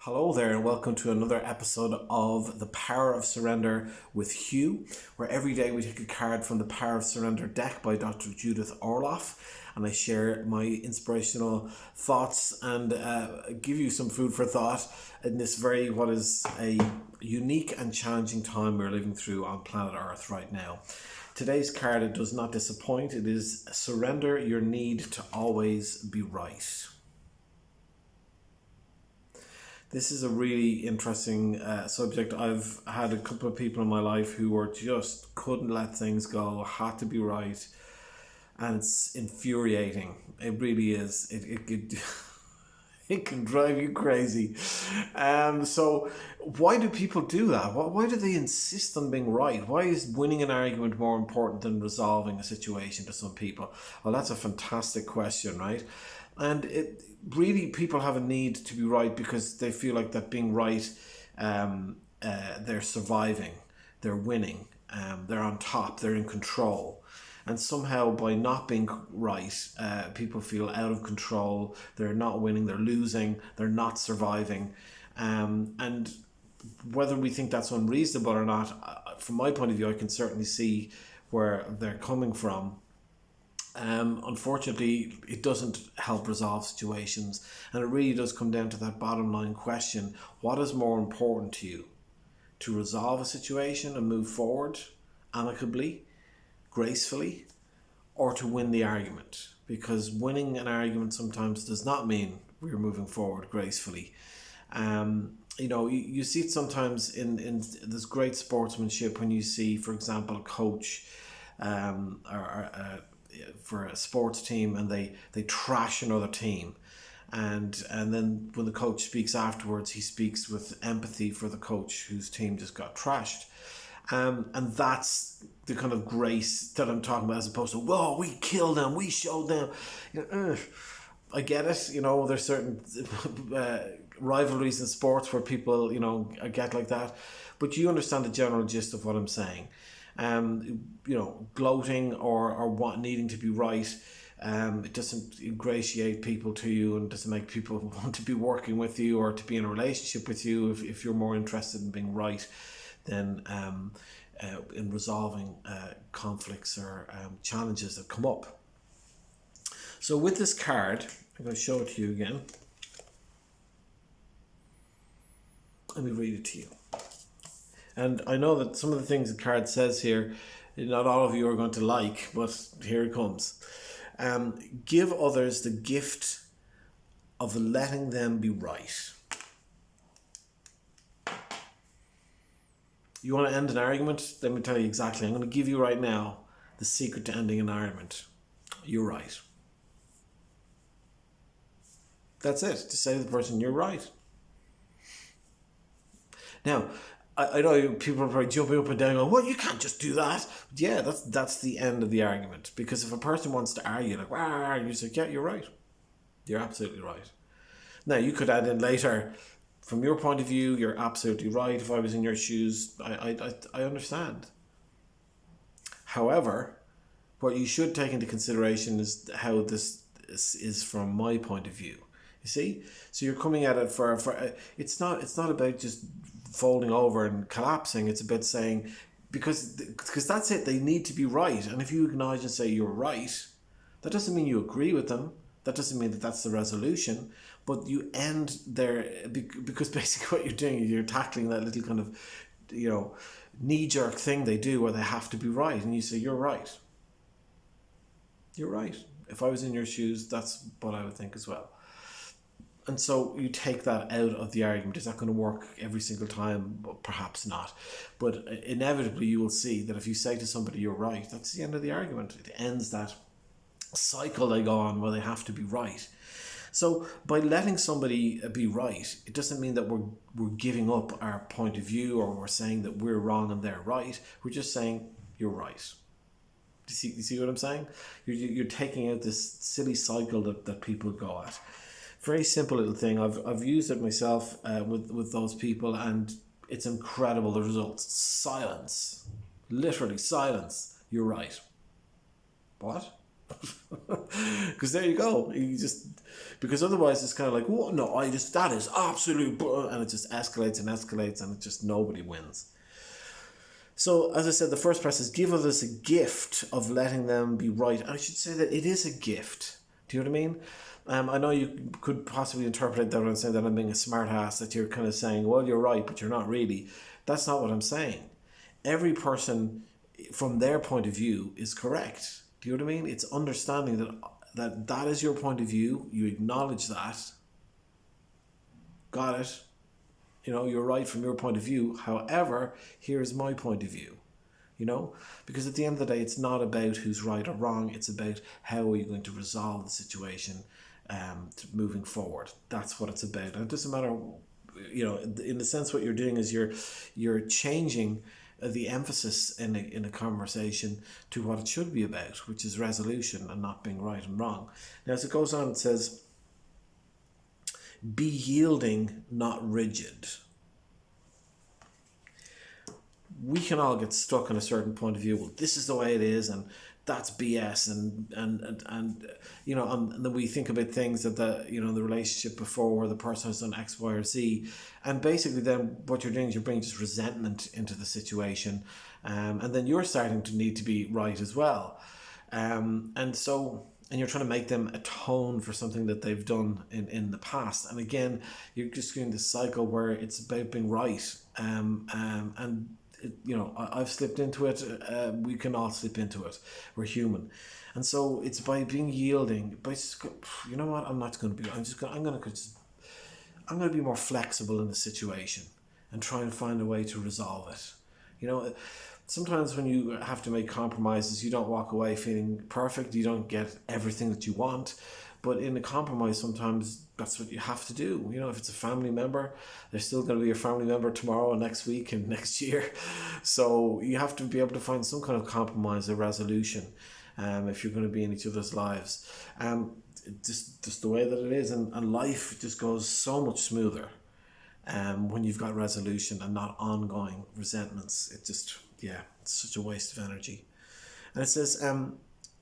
Hello there, and welcome to another episode of The Power of Surrender with Hugh, where every day we take a card from the Power of Surrender deck by Dr Judith Orloff, and I share my inspirational thoughts and give you some food for thought in this what is a unique and challenging time we're living through on planet Earth right now. Today's card, it does not disappoint. It is surrender your need to always be right. This is a really interesting subject. I've had a couple of people in my life who were just couldn't let things go, had to be right, and it's infuriating. It really is. It can drive you crazy. So why do people do that? Why do they insist on being right? Why is winning an argument more important than resolving a situation to some people? Well, that's a fantastic question, right? And it really, people have a need to be right because they feel like that being right, they're surviving, they're winning, they're on top, they're in control. And somehow by not being right, people feel out of control, they're not winning, they're losing, they're not surviving. And whether we think that's unreasonable or not, from my point of view, I can certainly see where they're coming from. Unfortunately, it doesn't help resolve situations, and it really does come down to that bottom line question: what is more important to you? To resolve a situation and move forward amicably, gracefully, or to win the argument? Because winning an argument sometimes does not mean we're moving forward gracefully. You see it sometimes in this great sportsmanship when you see, for example, a coach for a sports team, and they trash another team, and then when the coach speaks afterwards, he speaks with empathy for the coach whose team just got trashed, and that's the kind of grace that I'm talking about, as opposed to, whoa, we killed them, we showed them. I get it, there's certain rivalries in sports where people get like that, but you understand the general gist of what I'm saying. Gloating or needing to be right, it doesn't ingratiate people to you, and doesn't make people want to be working with you or to be in a relationship with you if you're more interested in being right than in resolving conflicts or challenges that come up. So with this card, I'm going to show it to you again. Let me read it to you. And I know that some of the things the card says here, not all of you are going to like, but here it comes. Give others the gift of letting them be right. You want to end an argument? Let me tell you exactly. I'm going to give you right now the secret to ending an argument. You're right. That's it. To say to the person, you're right. Now, I know people are probably jumping up and down going, well, you can't just do that. Yeah, that's the end of the argument. Because if a person wants to argue, like, wah, you say, yeah, you're right. You're absolutely right. Now, you could add in later, from your point of view, you're absolutely right. If I was in your shoes, I understand. However, what you should take into consideration is how this is from my point of view. You see? So you're coming at it for it's not about just folding over and collapsing. It's about saying, because that's it, they need to be right. And if you acknowledge and say you're right, that doesn't mean you agree with them, that doesn't mean that that's the resolution, but you end there, because basically what you're doing is you're tackling that little kind of knee-jerk thing they do where they have to be right, and you say you're right. You're right. If I was in your shoes, that's what I would think as well. And so you take that out of the argument. Is that going to work every single time? Well, perhaps not. But inevitably you will see that if you say to somebody you're right, that's the end of the argument. It ends that cycle they go on where they have to be right. So by letting somebody be right, it doesn't mean that we're giving up our point of view, or we're saying that we're wrong and they're right. We're just saying you're right. You see what I'm saying? You're taking out this silly cycle that people go at. Very simple little thing. I've used it myself with those people, and it's incredible, the results. Silence. Literally silence. You're right. What? Because there you go. You just Because otherwise it's kind of like, oh no, that is absolute, and it just escalates and escalates, and it just, nobody wins. So, as I said, the first press is give others a gift of letting them be right. I should say that it is a gift. Do you know what I mean? I know you could possibly interpret that and say that I'm being a smart ass, that you're kind of saying, well, you're right, but you're not really. That's not what I'm saying. Every person, from their point of view, is correct. Do you know what I mean? It's understanding that is your point of view. You acknowledge that. Got it? You know, you're right from your point of view. However, here's my point of view. You know, because at the end of the day, it's not about who's right or wrong. It's about how are you going to resolve the situation moving forward. That's what it's about. And it doesn't matter, you know, in the sense what you're doing is you're changing the emphasis in a conversation to what it should be about, which is resolution and not being right and wrong. Now, as it goes on, it says, be yielding, not rigid. We can all get stuck in a certain point of view. Well, this is the way it is, and that's BS, and you know, and then we think about things that the relationship before where the person has done X, Y, or Z, and basically then what you're doing is you're bringing just resentment into the situation, and then you're starting to need to be right as well, and you're trying to make them atone for something that they've done in the past, and again you're just doing this cycle where it's about being right, and you know, I've slipped into it. We can all slip into it. We're human, and so it's by being yielding. By just, you know what? I'm not going to be. I'm going to be more flexible in the situation and try and find a way to resolve it. You know, sometimes when you have to make compromises, you don't walk away feeling perfect. You don't get everything that you want. But in a compromise, sometimes that's what you have to do. You know, if it's a family member, they're still going to be your family member tomorrow and next week and next year. So you have to be able to find some kind of compromise or resolution if you're going to be in each other's lives. Just the way that it is. And life just goes so much smoother when you've got resolution and not ongoing resentments. It just, it's such a waste of energy. And it says,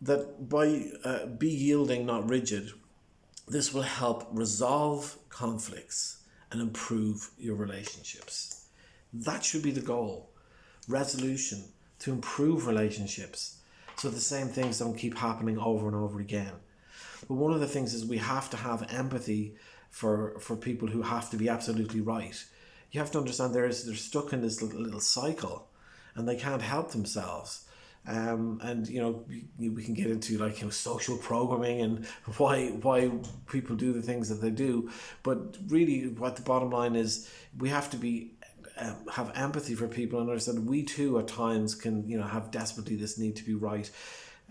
that by be yielding, not rigid, this will help resolve conflicts and improve your relationships. That should be the goal. Resolution, to improve relationships, so the same things don't keep happening over and over again. But one of the things is we have to have empathy for people who have to be absolutely right. You have to understand they're stuck in this little cycle and they can't help themselves. And you know, we can get into like, you know, social programming and why people do the things that they do, but really what the bottom line is, we have to be have empathy for people and understand we too at times can, you know, have desperately this need to be right,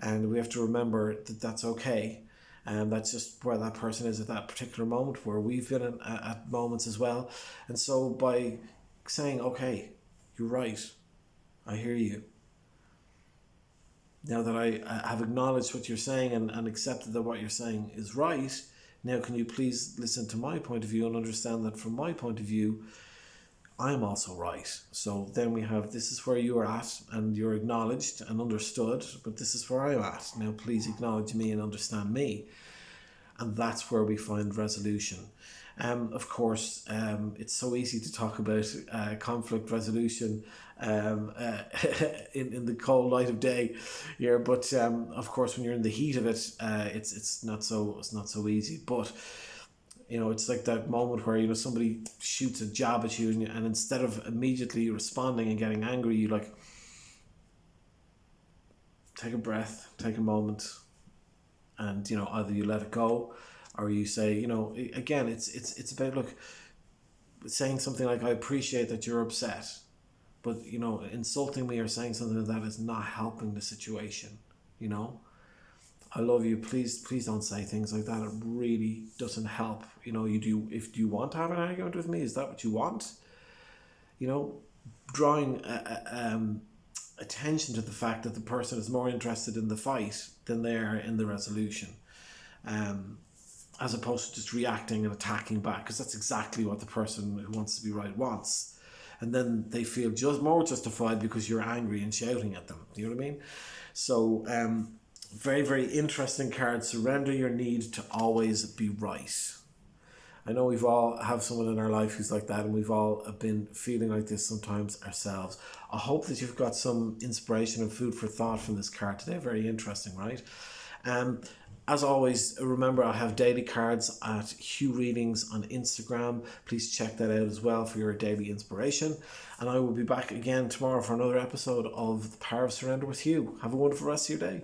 and we have to remember that that's okay, and that's just where that person is at that particular moment, where we've been at moments as well. And so by saying, okay, you're right, I hear you, now that I have acknowledged what you're saying and accepted that what you're saying is right, now can you please listen to my point of view and understand that from my point of view, I'm also right. So then we have, this is where you are at and you're acknowledged and understood, but this is where I'm at. Now please acknowledge me and understand me. And that's where we find resolution. Of course, it's so easy to talk about conflict resolution in the cold light of day here, but of course, when you're in the heat of it, it's not so easy. But you know, it's like that moment where, you know, somebody shoots a jab at you, and instead of immediately responding and getting angry, you like take a breath, take a moment, and you know, either you let it go, or you say, you know, again, it's about, look, saying something like, I appreciate that you're upset, but you know, insulting me or saying something like that is not helping the situation. You know, I love you, please don't say things like that. It really doesn't help. You know, if you want to have an argument with me, is that what you want? You know, drawing attention to the fact that the person is more interested in the fight than they are in the resolution, as opposed to just reacting and attacking back, because that's exactly what the person who wants to be right wants. And then they feel just more justified because you're angry and shouting at them. Do you know what I mean? So Very, very interesting card. Surrender your need to always be right. I know we've all have someone in our life who's like that, and we've all been feeling like this sometimes ourselves. I hope that you've got some inspiration and food for thought from this card today. Very interesting, right? Um, as always, remember I have daily cards at Hugh Readings on Instagram. Please check that out as well for your daily inspiration. And I will be back again tomorrow for another episode of The Power of Surrender with Hugh. Have a wonderful rest of your day.